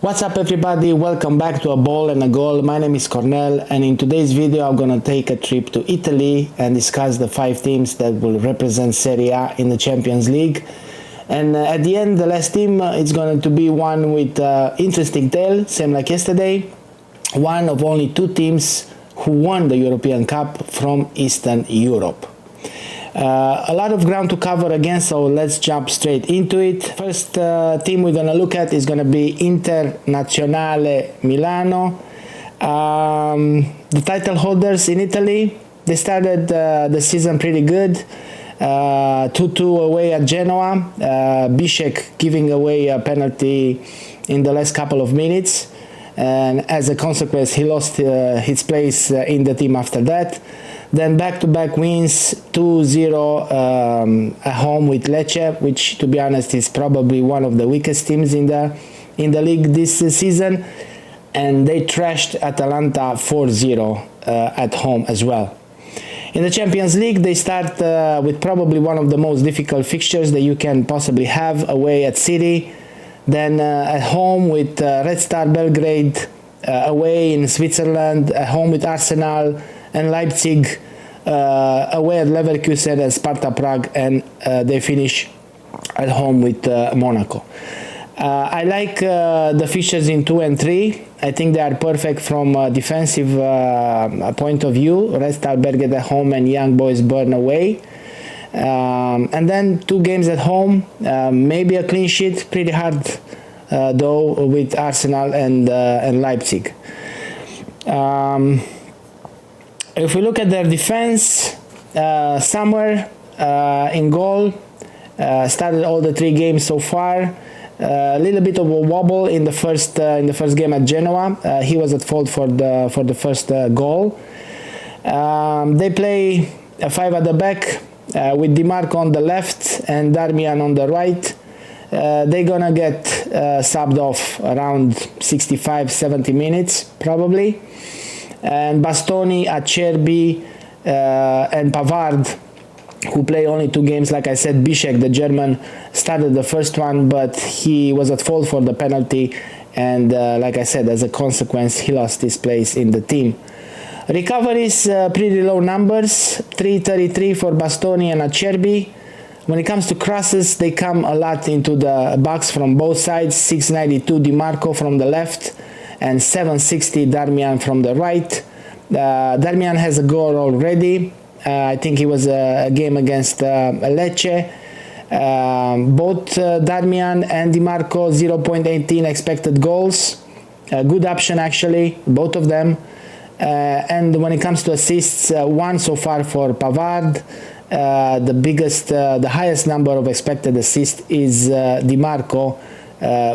What's up everybody, welcome back to A Ball and a Goal. My name is Cornel, and in today's video I'm gonna take a trip to Italy and discuss the 5 teams that will represent Serie A in the Champions League. And at the end, the last team is going to be one with interesting tale, same like yesterday. One of only 2 teams who won the European Cup from Eastern Europe. A lot of ground to cover again, so let's jump straight into it. First team we're going to look at is going to be Internazionale Milano. The title holders in Italy, they started the season pretty good. 2-2 away at Genoa. Bishek giving away a penalty in the last couple of minutes, and as a consequence he lost his place in the team after that. Then back-to-back wins, 2-0 at home with Lecce, which to be honest is probably one of the weakest teams in the league this season, and they trashed Atalanta 4-0 at home as well. In the Champions League, they start with probably one of the most difficult fixtures that you can possibly have, away at SERIE, then at home with Red Star Belgrade, away in Switzerland, at home with Arsenal and Leipzig, away at Leverkusen and Sparta Prague, and they finish at home with Monaco. I like the fixtures in 2 and 3. I think they are perfect from a defensive point of view. Red Star Belgrade at home and Young Boys Bern away. And then 2 games at home, maybe a clean sheet, pretty hard though, with Arsenal and Leipzig. If we look at their defense, Sommer in goal, started all the 3 games so far. A little bit of a wobble in the first game at Genoa. He was at fault for the first goal. They play a 5 at the back with Di Marco on the left and Darmian on the right. They're gonna get subbed off around 65-70 minutes probably. And Bastoni, Acerbi, and Pavard, who play only 2 games. Like I said, Bishek, the German, started the first one, but he was at fault for the penalty, and like I said, as a consequence, he lost his place in the team. Recoveries, pretty low numbers, 333 for Bastoni and Acerbi. When it comes to crosses, they come a lot into the box from both sides, 692 Di Marco from the left, and 760 Darmian from the right. Darmian has a goal already. I think it was a game against Lecce. Both Darmian and Di Marco 0.18 expected goals. Good option actually, both of them. And when it comes to assists, 1 so far for Pavard. The highest number of expected assists is Di Marco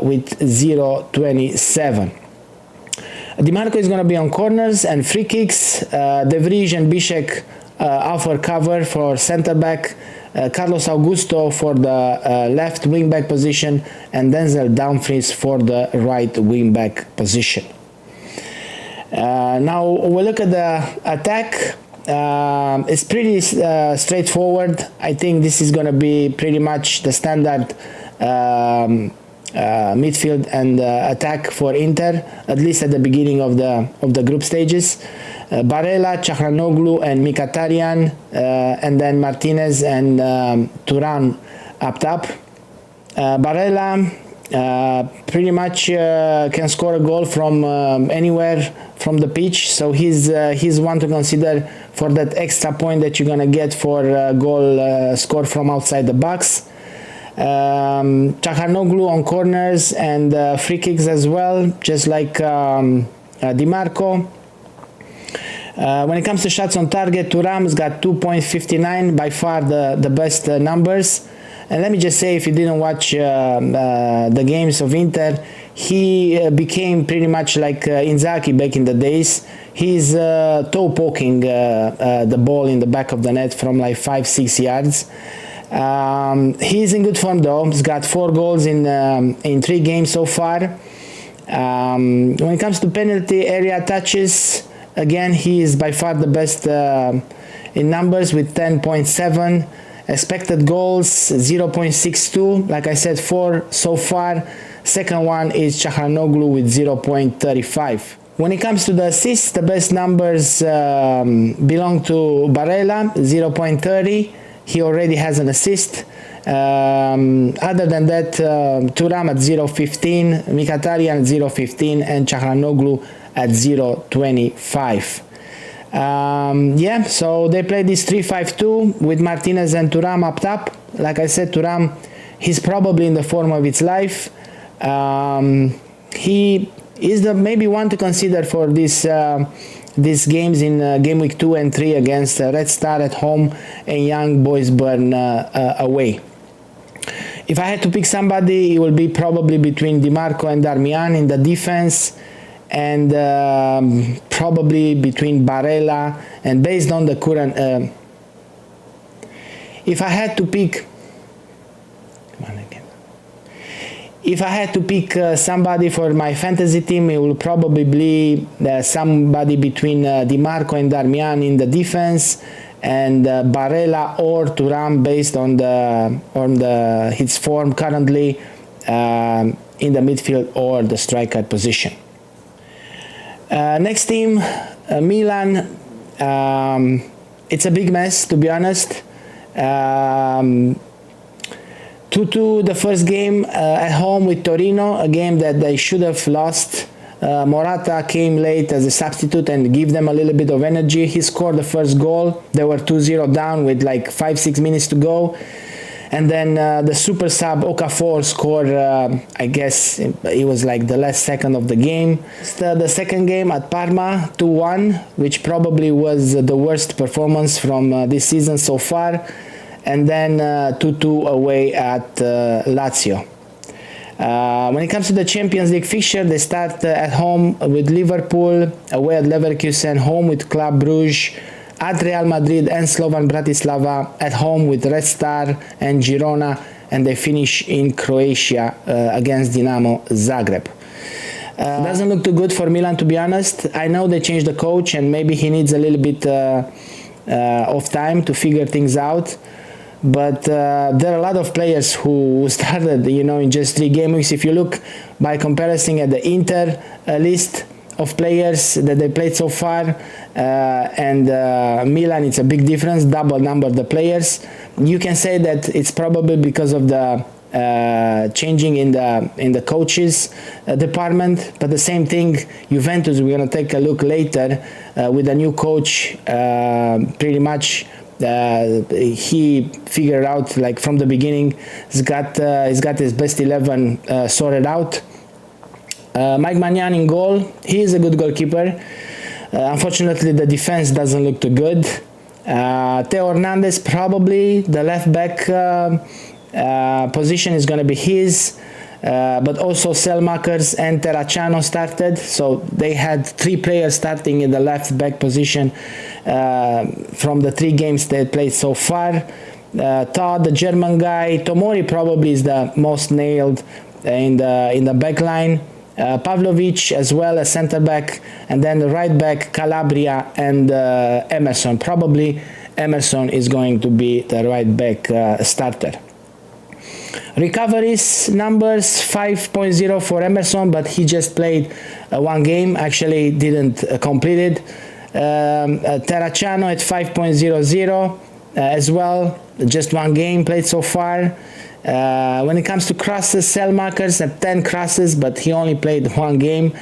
with 0.27. Di Marco is going to be on corners and free kicks. De Vrij and Bishek offer cover for centre back, Carlos Augusto for the left wing back position, and Denzel Dumfries for the right wing back position. Now we look at the attack. It's pretty straightforward. I think this is going to be pretty much the standard midfield and attack for Inter, at least at the beginning of the group stages. Barella, Çalhanoğlu and Mkhitaryan, and then Martinez and Thuram up top. Barella pretty much can score a goal from anywhere from the pitch, so he's one to consider for that extra point that you're gonna get for a goal scored from outside the box. Çalhanoğlu on corners and free kicks as well, just like Di Marco. When it comes to shots on target, Thuram's got 2.59, by far the best numbers. And let me just say, if you didn't watch the games of Inter, he became pretty much like Inzaghi back in the days. He's toe poking the ball in the back of the net from like 5-6 yards. He's in good form though. He's got 4 goals in 3 games so far. When it comes to penalty area touches, again, he is by far the best in numbers with 10.7. Expected goals 0.62, like I said, 4 so far. Second one is Çalhanoğlu with 0.35. When it comes to the assists, the best numbers belong to Barella, 0.30. He already has an assist. Other than that, Thuram at 0.15, Mkhitaryan at 0.15, and Çalhanoğlu at 0.25. Yeah, so they play this 3-5-2 with Martinez and Thuram up top. Like I said, Thuram, he's probably in the form of his life. He is the maybe one to consider for these games in game week 2 and 3 against Red Star at home and Young Boys Burn away. If I had to pick somebody, it will be probably between Di Marco and Darmian in the defense, and probably between Barella, and based on the current if I had to pick somebody for my fantasy team, it will probably be somebody between Di Marco and Darmian in the defense, and Barella or Thuram based on his form currently in the midfield or the striker position. Next team, Milan. It's a big mess, to be honest. 2-2 the first game at home with Torino, a game that they should have lost. Morata came late as a substitute and gave them a little bit of energy. He scored the first goal. They were 2-0 down with like 5-6 minutes to go. And then the super sub Okafor scored, I guess it was like the last second of the game. The second game at Parma, 2-1, which probably was the worst performance from this season so far. And then 2-2 away at Lazio. When it comes to the Champions League fixture, they start at home with Liverpool, away at Leverkusen, home with Club Brugge, at Real Madrid and Slovan Bratislava, at home with Red Star and Girona, and they finish in Croatia against Dinamo Zagreb. Doesn't look too good for Milan, to be honest. I know they changed the coach and maybe he needs a little bit of time to figure things out. But there are a lot of players who started, in just 3 game weeks. If you look by comparison at the Inter list of players that they played so far and Milan, it's a big difference, double number of the players. You can say that it's probably because of the changing in the coaches department, but the same thing, Juventus, we're going to take a look later with a new coach. Pretty much he figured out, like from the beginning, he's got his best 11 sorted out. Mike Maignan in goal. He is a good goalkeeper. Unfortunately, the defense doesn't look too good. Theo Hernandez, probably the left back position is going to be his, but also Selmakers and Terracciano started, so they had 3 players starting in the left back position from the 3 games they played so far. Todd, the German guy, Tomori probably is the most nailed in the back line. Pavlovic as well as center back, and then the right back Calabria and Emerson. Probably Emerson is going to be the right back starter. Recoveries numbers 5.0 for Emerson, but he just played 1 game, actually didn't complete it. Terracciano at 5.00 as well, just 1 game played so far. When it comes to crosses, Selmakers at 10 crosses, but he only played 1 game,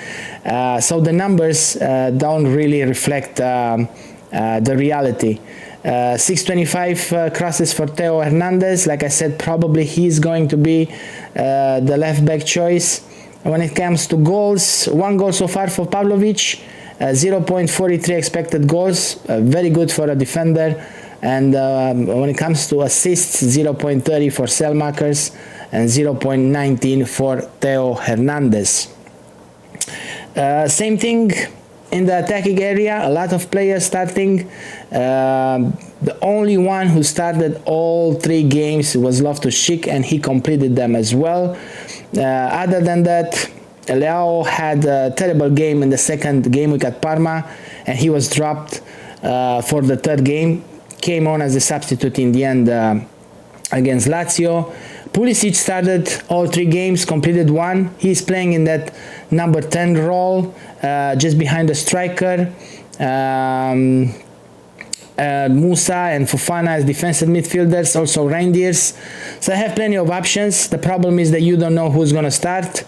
so the numbers don't really reflect the reality. 625 crosses for Theo Hernandez. Like I said, probably he's going to be the left back choice. When it comes to goals, 1 goal so far for Pavlovic, 0.43 expected goals, very good for a defender. And when it comes to assists, 0.30 for Selmakers and 0.19 for Theo Hernandez. Same thing in the attacking area, a lot of players starting. The only one who started all 3 games was Loftus-Cheek, and he completed them as well. Other than that, Leao had a terrible game in the second game week at Parma, and he was dropped for the 3rd game. Came on as a substitute in the end against Lazio. Pulisic started all 3 games, completed 1. He's playing in that number 10 role, just behind the striker. Musa and Fofana as defensive midfielders, also Reindeers. So I have plenty of options. The problem is that you don't know who's going to start.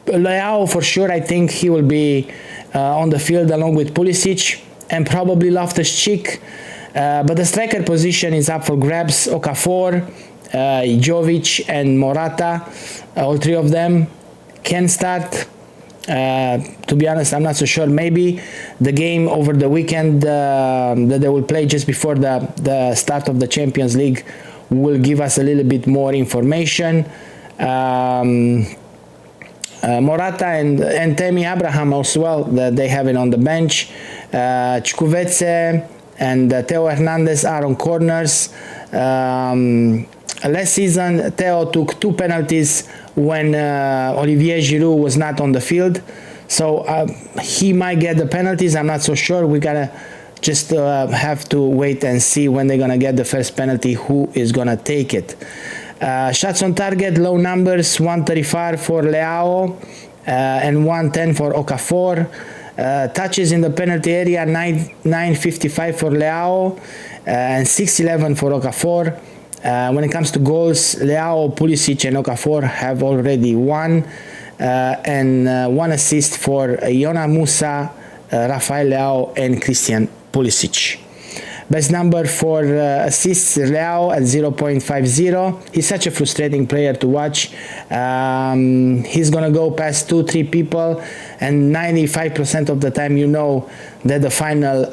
Leao, for sure, I think he will be on the field along with Pulisic and probably Loftus-Cheek. But the striker position is up for grabs. Okafor, Jovic and Morata, all 3 of them can start. To be honest, I'm not so sure. Maybe the game over the weekend that they will play just before the start of the Champions League will give us a little bit more information. Morata and Tammy Abraham as well, that they have it on the bench. Chukwueze and Theo Hernandez are on corners. Last season, Theo took 2 penalties when Olivier Giroud was not on the field. So he might get the penalties. I'm not so sure. We gotta just have to wait and see when they're gonna get the first penalty, who is gonna take it. Shots on target, low numbers, 135 for Leao and 110 for Okafor. Touches in the penalty area, 955 for Leao and 611 for Okafor. When it comes to goals, Leao, Pulisic and Okafor have already won, and 1 assist for Yona Musa, Rafael Leao and Christian Pulisic. Best number for assists, Leao at 0.50. He's such a frustrating player to watch. He's gonna go past 2-3 people, and 95% of the time you know that the final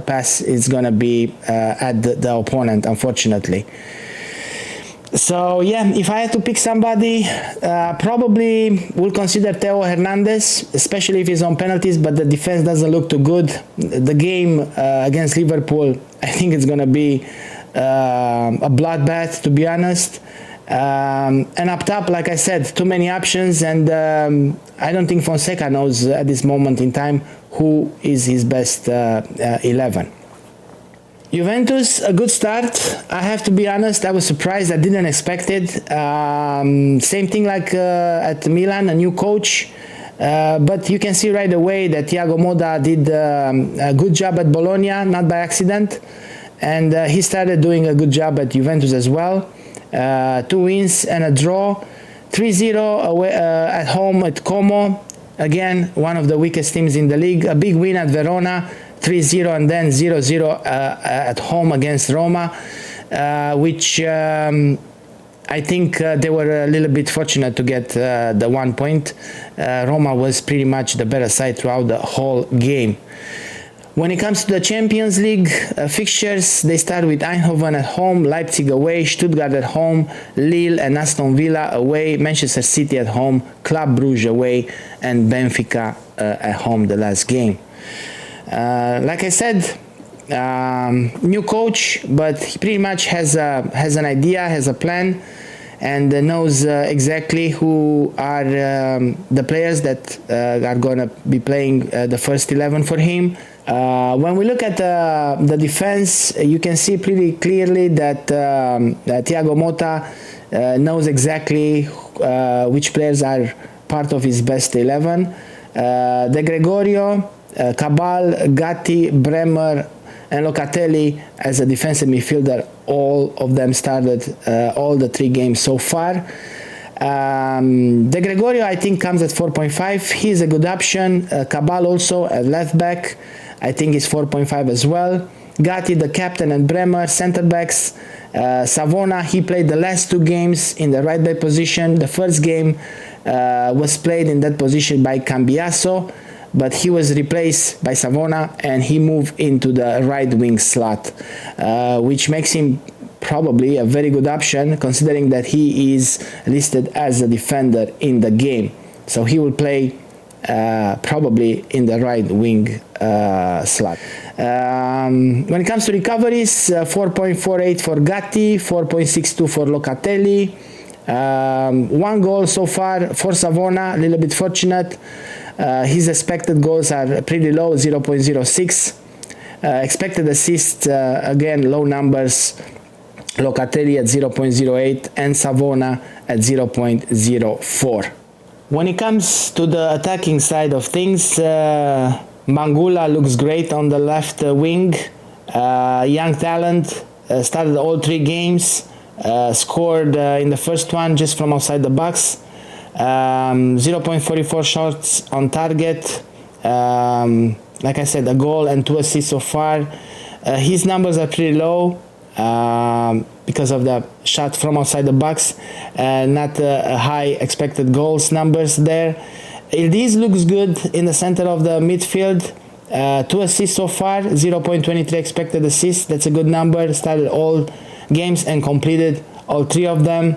pass is gonna be at the opponent, unfortunately. So yeah, if I had to pick somebody, probably will consider Theo Hernandez, especially if he's on penalties, but the defense doesn't look too good. The game against Liverpool, I think it's going to be a bloodbath, to be honest. And up top, like I said, too many options, and I don't think Fonseca knows at this moment in time who is his best 11. Juventus, a good start. I have to be honest, I was surprised. I didn't expect it. Same thing like at Milan, a new coach. But you can see right away that Thiago Motta did a good job at Bologna, not by accident. And he started doing a good job at Juventus as well. 2 wins and a draw. 3-0 away, at home at Como. Again, one of the weakest teams in the league. A big win at Verona. 3-0 and then 0-0 at home against Roma, which I think they were a little bit fortunate to get the 1 point. Roma was pretty much the better side throughout the whole game. When it comes to the Champions League fixtures, they start with Eindhoven at home, Leipzig away, Stuttgart at home, Lille and Aston Villa away, Manchester City at home, Club Brugge away, and Benfica at home the last game. Like I said, new coach, but he pretty much has an idea, has a plan, and knows exactly who are the players that are going to be playing the first 11 for him. When we look at the defense, you can see pretty clearly that Thiago Motta knows exactly which players are part of his best 11. De Gregorio, Cabal, Gatti, Bremer and Locatelli as a defensive midfielder, all of them started all the 3 games so far. De Gregorio I think comes at 4.5. He's a good option. Cabal also at left back, I think is 4.5 as well. Gatti, the captain, and Bremer, center backs. Savona, he played the last 2 games in the right back position. The first game was played in that position by Cambiaso, but he was replaced by Savona and he moved into the right wing slot, which makes him probably a very good option considering that he is listed as a defender in the game. So he will play probably in the right wing slot. When it comes to recoveries, 4.48 for Gatti, 4.62 for Locatelli, 1 goal so far for Savona, a little bit fortunate. His expected goals are pretty low, 0.06. Expected assists, again, low numbers. Locatelli at 0.08 and Savona at 0.04. When it comes to the attacking side of things, Mangula looks great on the left wing. Young talent, started all 3 games, scored in the first one just from outside the box. 0.44 shots on target. Like I said, a goal and 2 assists so far. His numbers are pretty low because of the shot from outside the box, not high expected goals numbers there. Ildiz looks good in the center of the midfield. 2 assists so far, 0.23 expected assists. That's a good number. Started all games and completed all 3 of them.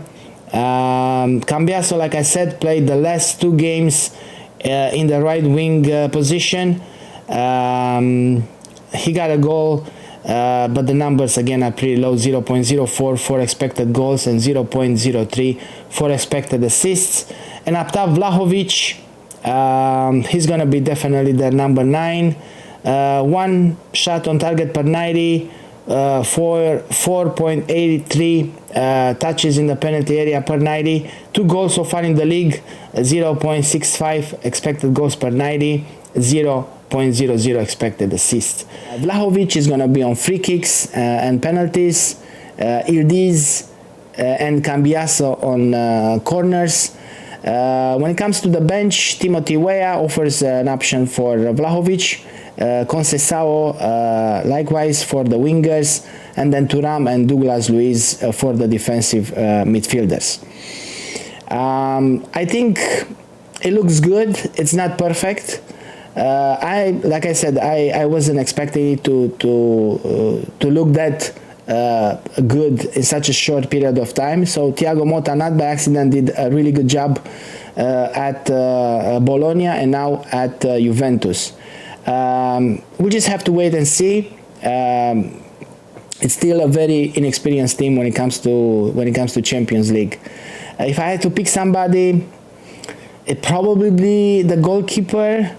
Cambiaso, like I said, played the last 2 games in the right wing position. He got a goal, but the numbers again are pretty low. 0.04 for expected goals and 0.03 for expected assists. And up top, Vlahovic, he's gonna be definitely the number 9. 1 shot on target per 90, 4.83 touches in the penalty area per 90, 2 goals so far in the league, 0.65 expected goals per 90, 0.00 expected assists. Vlahovic is going to be on free kicks and penalties, Ildiz and Cambiaso on corners. When it comes to the bench, Timothy Weah offers an option for Vlahovic, Conceição likewise for the wingers, and then Thuram and Douglas Luiz for the defensive midfielders. I think it looks good. It's not perfect. Like I said, I wasn't expecting it to look that good in such a short period of time. So Thiago Motta, not by accident, did a really good job at Bologna and now at Juventus. We just have to wait and see. It's still a very inexperienced team when it comes to Champions League. If I had to pick somebody, it probably be the goalkeeper,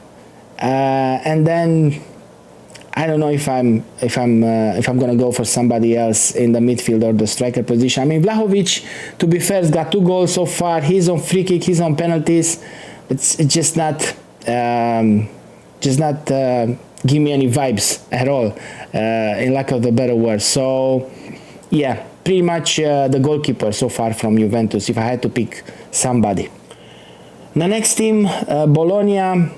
and then I don't know if I'm gonna go for somebody else in the midfield or the striker position. I mean, Vlahovic, to be fair, has got 2 goals so far. He's on free kick, he's on penalties. It's just not give me any vibes at all, in lack of the better word. So yeah, pretty much the goalkeeper so far from Juventus, if I had to pick somebody. The next team, Bologna,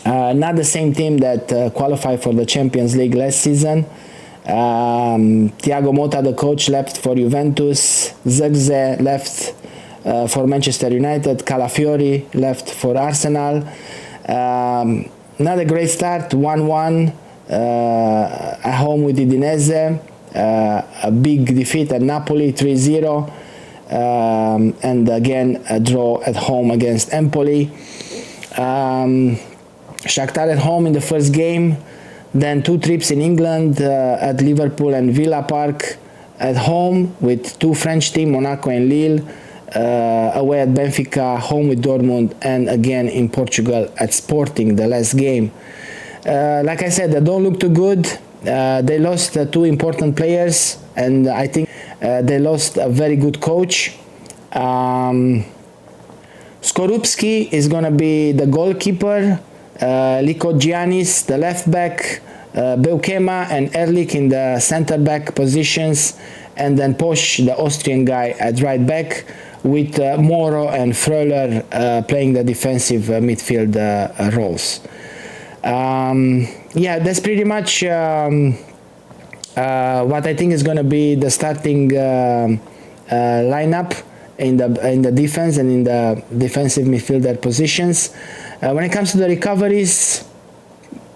not the same team that qualified for the Champions League last season. Thiago Motta, the coach, left for Juventus. Zirkzee left for Manchester United. Calafiori left for Arsenal. Not a great start, 1-1 at home with Udinese. A big defeat at Napoli, 3-0. And again, a draw at home against Empoli. Shakhtar at home in the first game. Then 2 trips in England at Liverpool and Villa Park. At home with 2 French teams, Monaco and Lille. Away at Benfica, home with Dortmund, and again in Portugal at Sporting, the last game. Like I said, they don't look too good. They lost 2 important players, and I think they lost a very good coach. Skorupski is going to be the goalkeeper. Liko Giannis, the left back. Beukema and Erlich in the center back positions, and then Posch, the Austrian guy, at right back, with Moro and Freuler playing the defensive midfield roles. Yeah, that's pretty much what I think is going to be the starting lineup in the defense and in the defensive midfielder positions. When it comes to the recoveries,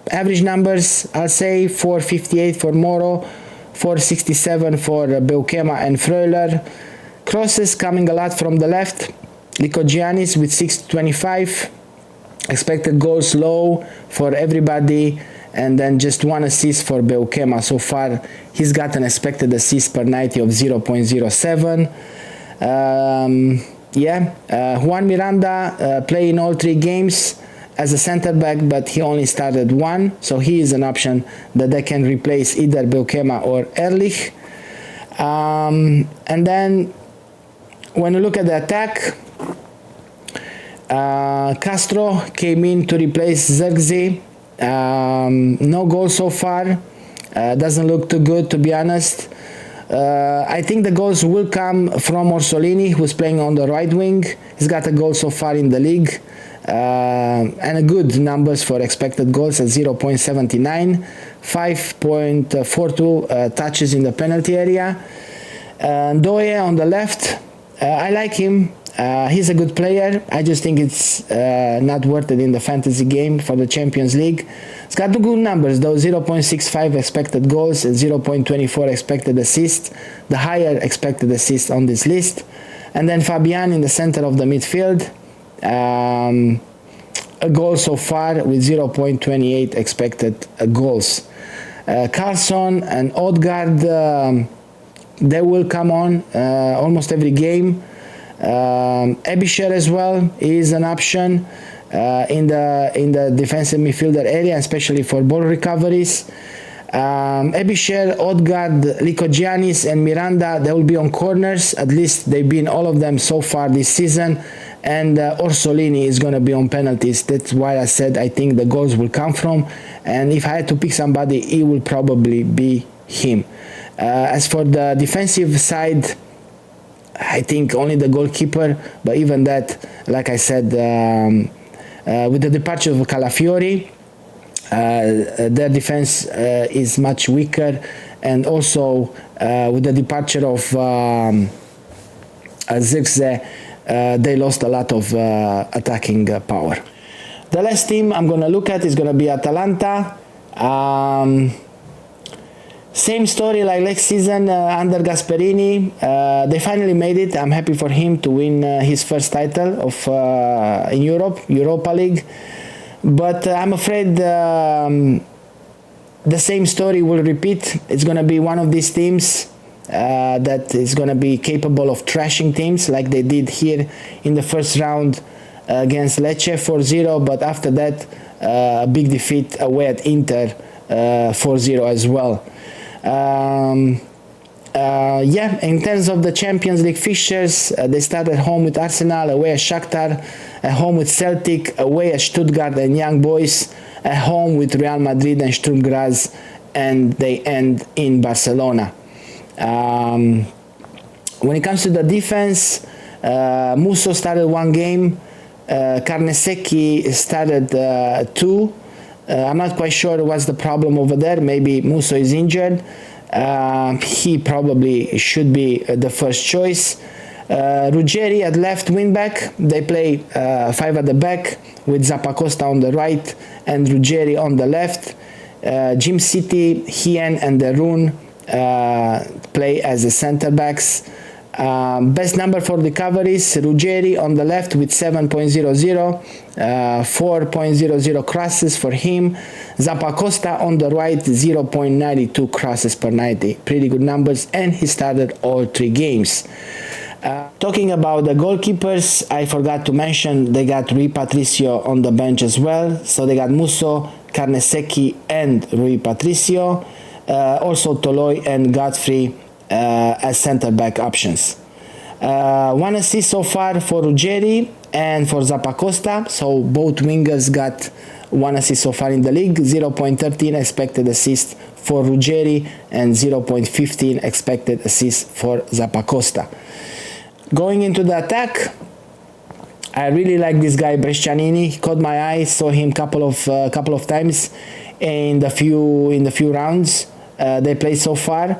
average numbers, I'll say 458 for Moro, 467 for Beukema and Freuler. Crosses coming a lot from the left. Liko Giannis with 625. Expected goals low for everybody, and then just 1 assist for Beukema. So far, he's got an expected assist per 90 of 0.07. Juan Miranda playing all 3 games. as a center back, but he only started one, so he is an option that they can replace either Beukema or Ehrlich. And then when you look at the attack, Castro came in to replace Zirkzee. No goal so far. Doesn't look too good, to be honest. I think the goals will come from Orsolini, who's playing on the right wing. He's got a goal so far in the league, and a good numbers for expected goals at 0.79, 5.42 touches in the penalty area. Ndoye on the left, I like him. He's a good player. I just think it's not worth it in the fantasy game for the Champions League. It's got the good numbers though, 0.65 expected goals and 0.24 expected assists, the higher expected assists on this list. And then Fabian in the center of the midfield, a goal so far with 0.28 expected goals. Carlson and Odegaard, they will come on almost every game. Ebischer as well is an option in the defensive midfielder area, especially for ball recoveries. Ebischer, Odegaard, Lykogiannis and Miranda, they will be on corners. At least they've been all of them so far this season. And Orsolini is going to be on penalties. That's why I said I think the goals will come from. And if I had to pick somebody, it will probably be him. As for the defensive side, I think only the goalkeeper, but even that, like I said, with the departure of Calafiori, their defense is much weaker, and also with the departure of Zirkzee, they lost a lot of attacking power. The last team I'm going to look at is going to be Atalanta. Same story like last season under Gasperini. They finally made it. I'm happy for him to win his first title of in Europa League. But I'm afraid the same story will repeat. It's going to be one of these teams that is going to be capable of trashing teams like they did here in the first round against Lecce 4-0. But after that, a big defeat away at Inter 4-0 as well. Yeah, in terms of the Champions League fixtures, they start at home with Arsenal, away at Shakhtar, at home with Celtic, away at Stuttgart and Young Boys, at home with Real Madrid and Sturm Graz, and they end in Barcelona. When it comes to the defense, Musso started one game, Carnesecchi started two. I'm not quite sure what's the problem over there. Maybe Musso is injured. He probably should be the first choice. Ruggeri at left wingback. They play five at the back with Zappacosta on the right and Ruggeri on the left. Jim City, Hien and Derun play as the center backs. Best number for recoveries, Ruggeri on the left with 7.00, 4.00 crosses for him. Zappacosta on the right, 0.92 crosses per 90. Pretty good numbers, and he started all three games. Talking about the goalkeepers, I forgot to mention they got Rui Patricio on the bench as well. So they got Musso, Carnesecchi and Rui Patricio. Also Toloi and Godfrey as center back options. One assist so far for Ruggeri and for Zappacosta, so both wingers got one assist so far in the league. 0.13 expected assist for Ruggeri and 0.15 expected assist for Zappacosta. Going into the attack, I really like this guy Brescianini. He caught my eye, saw him couple of times in the few rounds they played so far.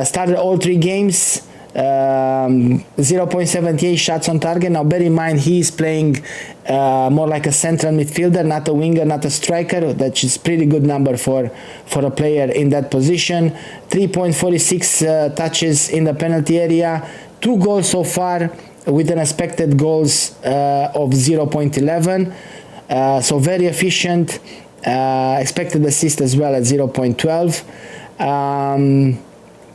Started all three games, 0.78 shots on target. Now bear in mind he is playing more like a central midfielder, not a winger, not a striker. That is pretty good number for a player in that position. 3.46 touches in the penalty area, 2 goals so far with an expected goals of 0.11. So very efficient. Expected assist as well at 0.12.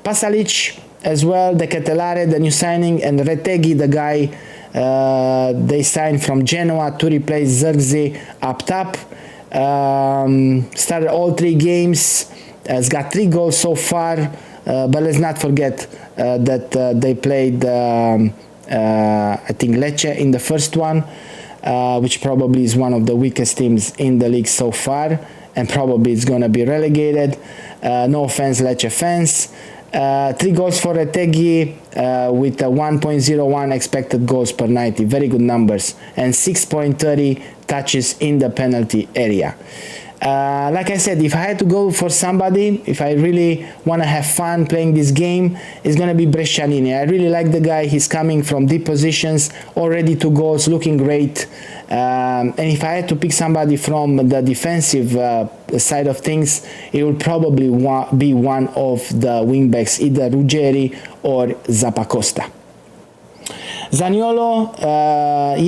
Pasalic as well, the Ketelare, the new signing, and Retegui, the guy They signed from Genoa to replace Zirkzee up top. Started all 3 games, has got 3 goals so far, but let's not forget that they played I think Lecce in the first one, which probably is one of the weakest teams in the league so far, and probably it's going to be relegated. No offense, Lecce fans. 3 goals for Retegui with a 1.01 expected goals per 90, very good numbers, and 6.30 touches in the penalty area. Like I said, if I had to go for somebody, if I really want to have fun playing this game, it's going to be Brescianini. I really like the guy. He's coming from deep positions, already 2 goals, looking great. And if I had to pick somebody from the defensive side of things, it would probably be one of the wingbacks, either Ruggeri or Zappacosta. Zaniolo,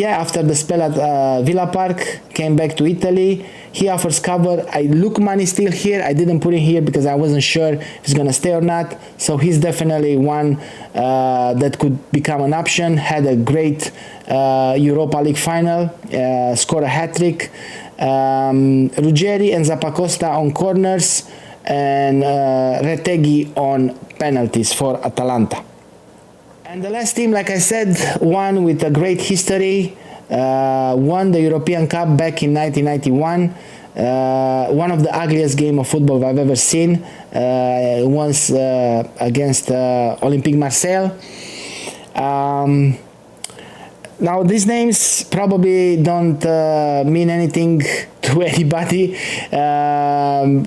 after the spell at Villa Park, came back to Italy. He offers cover. Lookman is still here. I didn't put him here because I wasn't sure if he's going to stay or not. So he's definitely one that could become an option. Had a great Europa League final, scored a hat-trick. Ruggeri and Zappacosta on corners, and Retegui on penalties for Atalanta. And the last team, like I said, one with a great history, won the European Cup back in 1991. One of the ugliest game of football I've ever seen, once against Olympique Marseille. Now these names probably don't mean anything to anybody.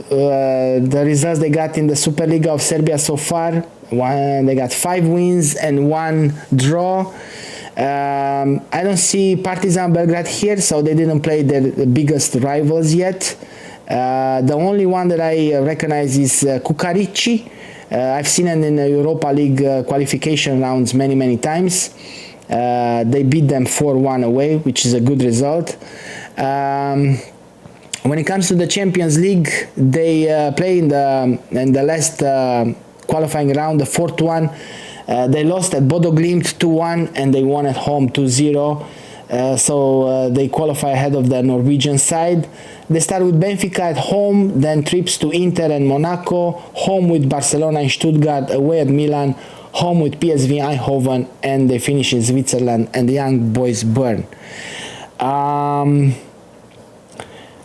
The results they got in the Superliga of Serbia so far, they got 5 wins and 1 draw. I don't see Partizan Belgrade here, so they didn't play their biggest rivals yet. The only one that I recognize is Kukarici. I've seen it in the Europa League qualification rounds many times. They beat them 4-1 away, which is a good result. When it comes to the Champions League, they play in the last qualifying round, the 4th one. They lost at Bodo Glimt 2-1 and they won at home 2-0. So they qualify ahead of the Norwegian side. They start with Benfica at home, then trips to Inter and Monaco, home with Barcelona and Stuttgart, away at Milan, home with PSV Eindhoven, and they finish in Switzerland and the young boys Bern.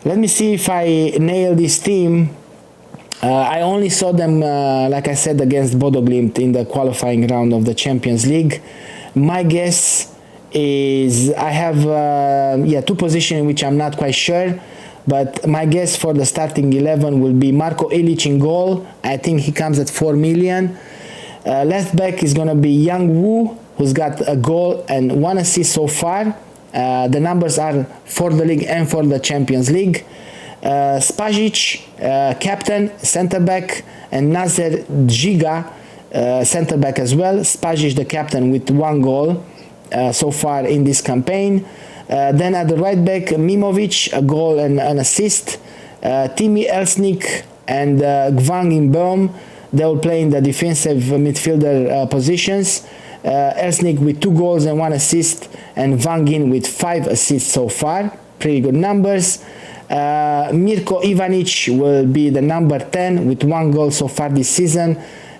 Let me see if I nail this team. I only saw them, like I said, against Bodo Glimt in the qualifying round of the Champions League. My guess is I have 2 positions in which I'm not quite sure, but my guess for the starting 11 will be Marko Ilić in goal. I think he comes at 4 million. Left back is going to be Yang Wu, who's got a goal and 1 assist so far. The numbers are for the league and for the Champions League. Spajic, captain, centre back, and Nazer Džiga, centre back as well. Spajic, the captain, with 1 goal so far in this campaign. Then at the right back, Mimovic, a goal and an assist. Timi Elsnik and Gwang In-beom, they will play in the defensive midfielder positions. Elsnik with 2 goals and 1 assist, and Vangin with 5 assists so far. Pretty good numbers. Mirko Ivanic will be the number 10 with 1 goal so far this season,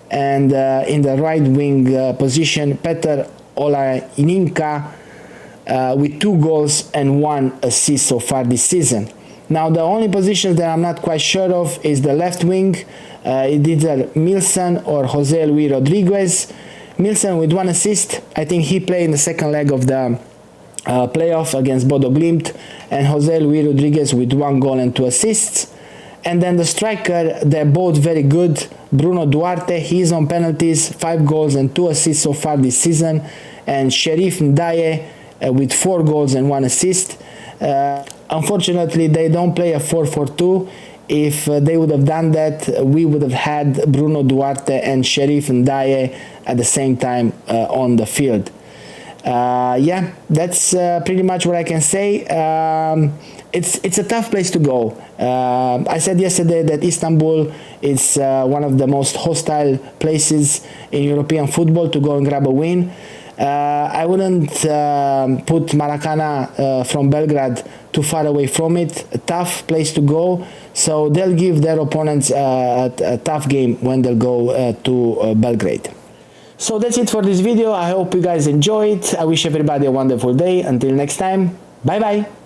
and in the right wing position, Petar Olajinka with 2 goals and 1 assist so far this season. Now the only positions that I'm not quite sure of is the left wing. It's either Milson or Jose Luis Rodriguez. Milson with 1 assist. I think he played in the second leg of the playoff against Bodo Glimt, and Jose Luis Rodriguez with 1 goal and 2 assists. And then the striker, they're both very good. Bruno Duarte, he's on penalties, 5 goals and 2 assists so far this season, and Sheriff Ndaye with 4 goals and 1 assist. Unfortunately, they don't play a 4-4-2. If they would have done that, we would have had Bruno Duarte and Sheriff Ndaye at the same time on the field. That's pretty much what I can say. It's a tough place to go. I said yesterday that Istanbul is one of the most hostile places in European football to go and grab a win. I wouldn't put Maracana from Belgrade too far away from it. A tough place to go, so they'll give their opponents a tough game when they'll go to Belgrade. So that's it for this video. I hope you guys enjoyed. I wish everybody a wonderful day. Until next time, bye bye.